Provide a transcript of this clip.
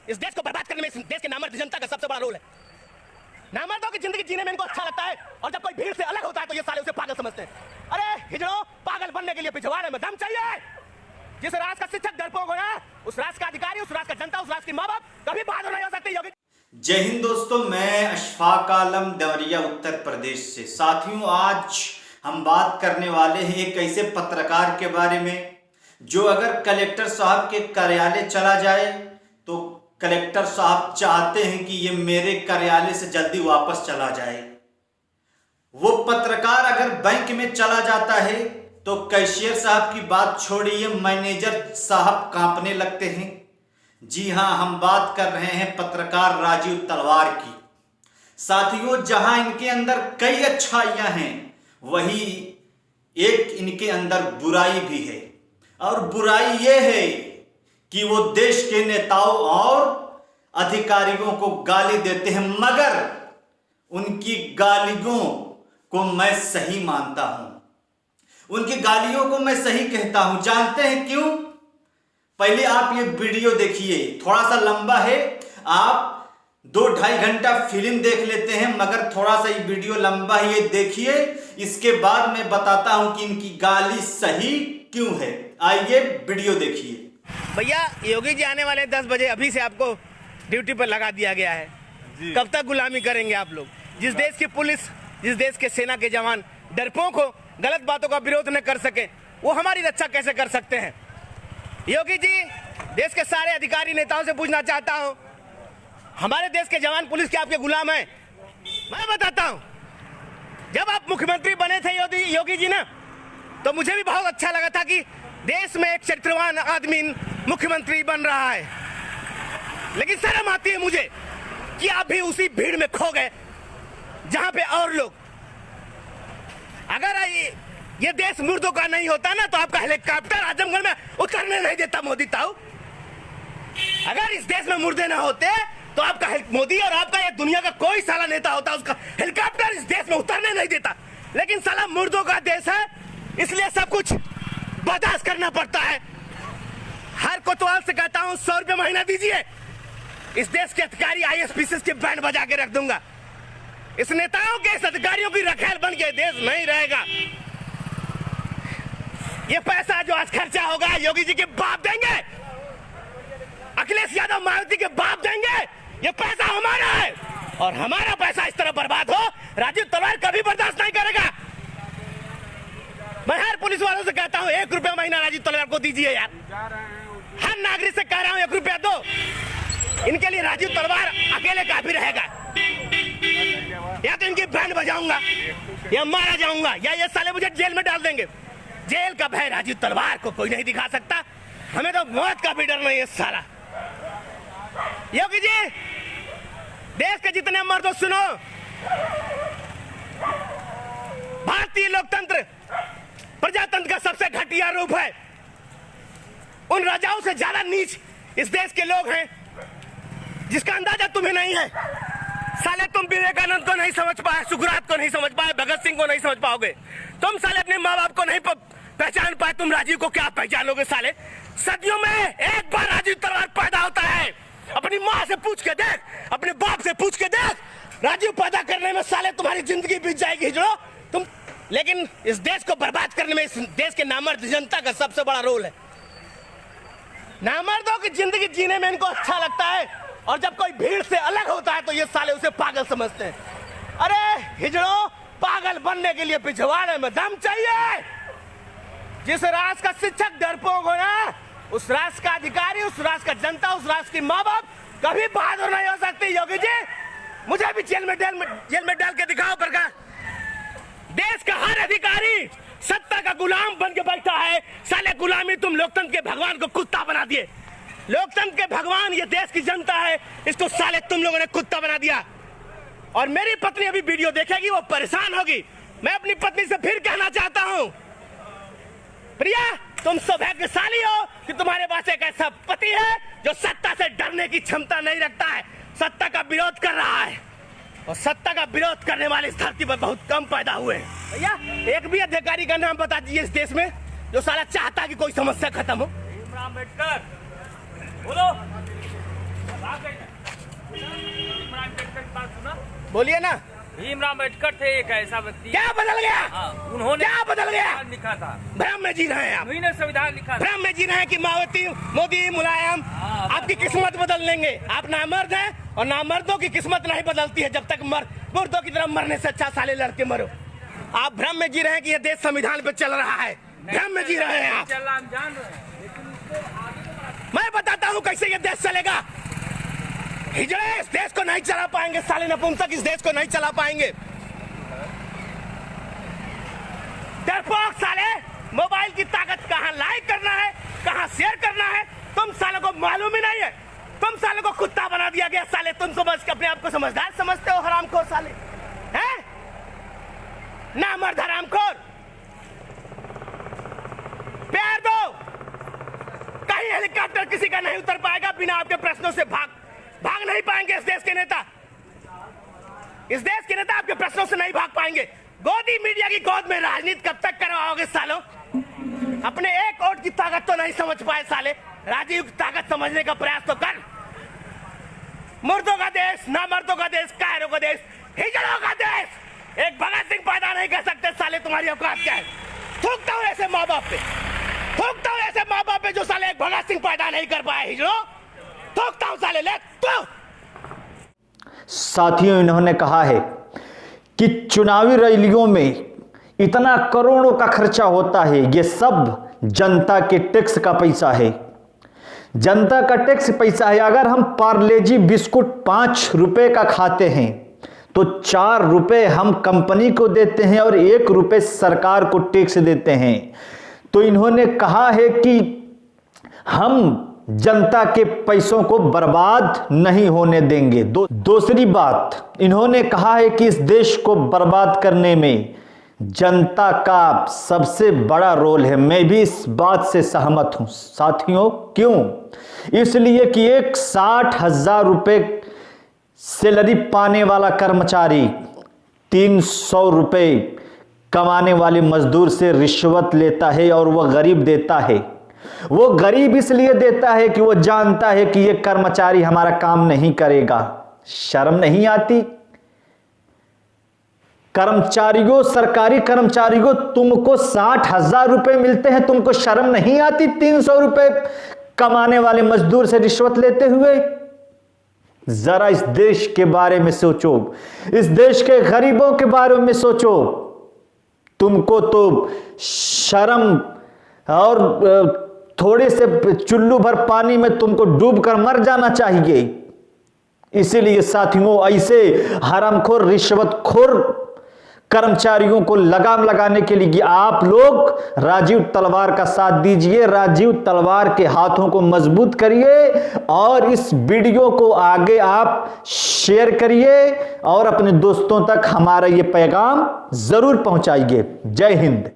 इस देश को बर्बाद करने में इस देश के नामर्द जनता का सबसे बड़ा रोल है। नामर्दों की जिंदगी जीने में इनको अच्छा लगता है और जब कोई भीड़ से अलग होता है तो ये साले उसे पागल समझते हैं। अरे हिजड़ो, पागल बनने के लिए पिछवाड़े में दम चाहिए। जिस राष्ट्र का शिक्षक डरपोक हो ना, उस राष्ट्र का अधिकारी, उस राष्ट्र का जनता, उस राष्ट्र के माँ बाप कभी बहादुर नहीं हो सकते। योगी जय हिंद दोस्तों, मैं अशफाक आलम देवरिया उत्तर प्रदेश से। साथियों, आज हम बात करने वाले हैं एक ऐसे पत्रकार के बारे में जो अगर कलेक्टर साहब के कार्यालय चला जाए तो कलेक्टर साहब चाहते हैं कि ये मेरे कार्यालय से जल्दी वापस चला जाए। वो पत्रकार अगर बैंक में चला जाता है तो कैशियर साहब की बात छोड़िए, मैनेजर साहब कांपने लगते हैं। जी हां, हम बात कर रहे हैं पत्रकार राजीव तलवार की। साथियों, जहां इनके अंदर कई अच्छाइयां हैं वही एक इनके अंदर बुराई भी है। और बुराई ये है कि वो देश के नेताओं और अधिकारियों को गाली देते हैं, मगर उनकी गालियों को मैं सही मानता हूं, उनकी गालियों को मैं सही कहता हूं। जानते हैं क्यों? पहले आप ये वीडियो देखिए, थोड़ा सा लंबा है, आप 2-2.5 घंटा फिल्म देख लेते हैं, मगर थोड़ा सा ये वीडियो लंबा है, ये देखिए। इसके बाद मैं बताता हूं कि इनकी गाली सही क्यों है। आइए वीडियो देखिए। भैया, योगी जी आने वाले 10 बजे, अभी से आपको ड्यूटी पर लगा दिया गया है। कब तक गुलामी करेंगे आप लोग? जिस देश की पुलिस, जिस देश के सेना के जवान डरपोक हो, गलत बातों का विरोध न कर सके, वो हमारी रक्षा कैसे कर सकते हैं? योगी जी, देश के सारे अधिकारी नेताओं से पूछना चाहता हूं, हमारे देश के जवान पुलिस के आपके गुलाम हैं? मैं बताता हूं, जब आप मुख्यमंत्री बने थे योगी जी ना, तो मुझे भी बहुत अच्छा लगा था कि देश में एक चरित्रवान आदमी मुख्यमंत्री बन रहा है। लेकिन शर्म आती है मुझे कि आप भी उसी भीड़ में खो गए जहां पे और लोग। अगर ये देश मुर्दों का नहीं होता ना तो आपका हेलीकॉप्टर आजमगढ़ में उतरने नहीं देता मोदी ताऊ। अगर इस देश में मुर्दे ना होते तो आपका मोदी और आपका ये दुनिया का कोई साला नेता होता, उसका हेलीकॉप्टर इस देश में उतरने नहीं देता। लेकिन साला मुर्दों का देश है, इसलिए सब कुछ बर्दाश्त करना पड़ता है। हर कोतवाल से कहता हूं 100 रुपये महीना दीजिए, इस देश के अधिकारी IAS के बैंड बजा के रख दूंगा। इस नेताओं के, इस अधिकारियों की रखेल बन के देश नहीं रहेगा। ये पैसा जो आज खर्चा होगा योगी जी के बाप देंगे, अखिलेश यादव मायावती के बाप देंगे। ये पैसा हमारा है और हमारा पैसा इस तरह बर्बाद हो, राजीव तलवार कभी बर्दाश्त नहीं करेगा। मैं हर पुलिस वालों से कहता हूं 1 रुपया महीना राजीव तलवार को दीजिए यार। हर नागरिक से कह रहा हूं 1 रुपया दो। इनके लिए राजीव तलवार अकेले काफी रहेगा। या तो इनकी बैंड बजाऊंगा या मारा जाऊंगा या ये साले मुझे जेल में डाल देंगे। जेल का भय राजीव तलवार को कोई नहीं दिखा सकता। हमें तो मौत का भी डर नहीं है साला। योगी जी, देश के जितने मर्दों सुनो, भारतीय लोकतंत्र प्रजातंत्र का सबसे घटिया रूप है। उन राजाओं से ज्यादा नीच इस देश के लोग हैं जिसका अंदाजा तुम्हें नहीं है। साले तुम विवेकानंद को नहीं समझ पाए, सुखरात को नहीं समझ पाए, भगत सिंह को नहीं समझ पाओगे। तुम साले अपने माँ बाप को नहीं पहचान पाए, तुम राजीव को क्या पहचानोगे साले? सदियों में एक बार राजीव तलवार पैदा होता है। अपनी माँ से पूछ के देख, अपने बाप से पूछ के देख, राजीव पैदा करने में साले तुम्हारी जिंदगी बीत जाएगी हिजड़ो तुम। लेकिन इस देश को बर्बाद करने में इस देश के नामर्द जनता का सबसे बड़ा रोल है। नामर्दों की जिंदगी जीने में इनको अच्छा लगता है और जब कोई भीड़ से अलग होता है तो ये साले उसे पागल समझते हैं। अरे हिजड़ो, पागल बनने के लिए पिछवाड़े में दम चाहिए। जिस राष्ट्र का शिक्षक डरपोक हो ना, उस राष्ट्र का अधिकारी, उस राष्ट्र का जनता, उस राष्ट्र की माँ बाप कभी बहादुर नहीं हो सकती। योगी जी, मुझे भी जेल में डाल के दिखाओ प्रकाश। देश का हर अधिकारी सत्ता का गुलाम बन के बैठा है। साले गुलामी तुम लोकतंत्र के भगवान को कुत्ता बना दिए। लोकतंत्र के भगवान ये देश की जनता है, इसको साले तुम लोगों ने कुत्ता बना दिया। और मेरी पत्नी अभी वीडियो देखेगी, वो परेशान होगी। मैं अपनी पत्नी से फिर कहना चाहता हूं, प्रिया, तुम सौभाग्यशाली हो कि तुम्हारे पास एक ऐसा पति है जो सत्ता से डरने की क्षमता नहीं रखता है, सत्ता का विरोध कर रहा है। और सत्ता का विरोध करने वाले इस धरती पर बहुत कम पैदा हुए हैं। भैया, एक भी अधिकारी का नाम बता दीजिए इस देश में जो साला चाहता कि कोई समस्या खत्म हो। अम्बेडकर बोलो। बोलिए ना, भीमराव अम्बेडकर थे एक ऐसा व्यक्ति। क्या बदल गया? उन्होंने क्या बदल गया? संविधान लिखा था। भ्रम में जी रहे हैं आप, उन्हीं ने संविधान लिखा था। भ्रम में जी रहे हैं कि मायावती, मोदी, मुलायम आपकी किस्मत बदल लेंगे। आप नामर्द हैं और नामर्दों की किस्मत नहीं बदलती है जब तक मुर्दों की तरफ मरने से अच्छा साले लड़के मरो। आप भ्रम में जी रहे हैं कि यह देश संविधान पे चल रहा है, भ्रम में जी रहे हैं आप। चल रहा हम जान रहे हैं, लेकिन इसको आगे मैं बताता हूँ कैसे ये देश चलेगा। हिजड़े इस देश को नहीं चला पाएंगे, साले नपुंसक इस देश को नहीं चला पाएंगे। डरपोक साले, मोबाइल की ताकत कहाँ लाइक करना है, कहाँ शेयर करना है, तुम सालों को मालूम ही नहीं है। तुम सालों को कुत्ता बना दिया गया साले। तुम समझ के अपने आप को समझदार समझते हो, हरामखोर साले हैं, नामर्द हरामखोर। प्यार दो, कहीं हेलीकॉप्टर किसी का नहीं उतर पाएगा बिना आपके प्रश्नों से। भाग नहीं पाएंगे इस देश के नेता, इस देश के नेता आपके प्रश्नों से नहीं भाग पाएंगे। गोदी मीडिया की गोद में राजनीति कब तक करवाओगे सालों? अपने एक वोट की ताकत तो नहीं समझ पाए साले, राजीव की ताकत समझने का प्रयास तो कर। मुर्दों का देश, नामर्दों का देश, कायरों का देश, हिजड़ों का देश। एक भगत सिंह पैदा नहीं कर सकते साले, तुम्हारी औकात क्या है? थूकता हूँ ऐसे माँ बाप पे, थूकता हूँ ऐसे माँ बाप पे जो साले एक भगत सिंह पैदा नहीं कर पाए। हिजड़ों, थूकता हूँ साले, ले तू। साथियों, इन्होंने कहा है कि चुनावी रैलियों में इतना करोड़ों का खर्चा होता है, ये सब जनता के टैक्स का पैसा है, जनता का टैक्स पैसा है। अगर हम पार्ले-जी बिस्कुट 5 रुपए का खाते हैं तो 4 रुपए हम कंपनी को देते हैं और 1 रुपए सरकार को टैक्स देते हैं। तो इन्होंने कहा है कि हम जनता के पैसों को बर्बाद नहीं होने देंगे। दूसरी बात, इन्होंने कहा है कि इस देश को बर्बाद करने में जनता का सबसे बड़ा रोल है। मैं भी इस बात से सहमत हूं साथियों। क्यों? इसलिए कि एक 60,000 रुपए सैलरी पाने वाला कर्मचारी 300 रुपए कमाने वाले मजदूर से रिश्वत लेता है और वह गरीब देता है। वो गरीब इसलिए देता है कि वो जानता है कि ये कर्मचारी हमारा काम नहीं करेगा। शर्म नहीं आती? कर्मचारियों, सरकारी कर्मचारियों, तुमको 60,000 रुपए मिलते हैं, तुमको शर्म नहीं आती 300 रुपए कमाने वाले मजदूर से रिश्वत लेते हुए? जरा इस देश के बारे में सोचो, इस देश के गरीबों के बारे में सोचो। तुमको तो शर्म और थोड़े से चुल्लू भर पानी में तुमको डूबकर मर जाना चाहिए। इसीलिए साथियों, ऐसे हरामखोर, रिश्वतखोर कर्मचारियों को लगाम लगाने के लिए आप लोग राजीव तलवार का साथ दीजिए, राजीव तलवार के हाथों को मजबूत करिए और इस वीडियो को आगे आप शेयर करिए और अपने दोस्तों तक हमारा ये पैगाम जरूर पहुंचाइए। जय हिंद।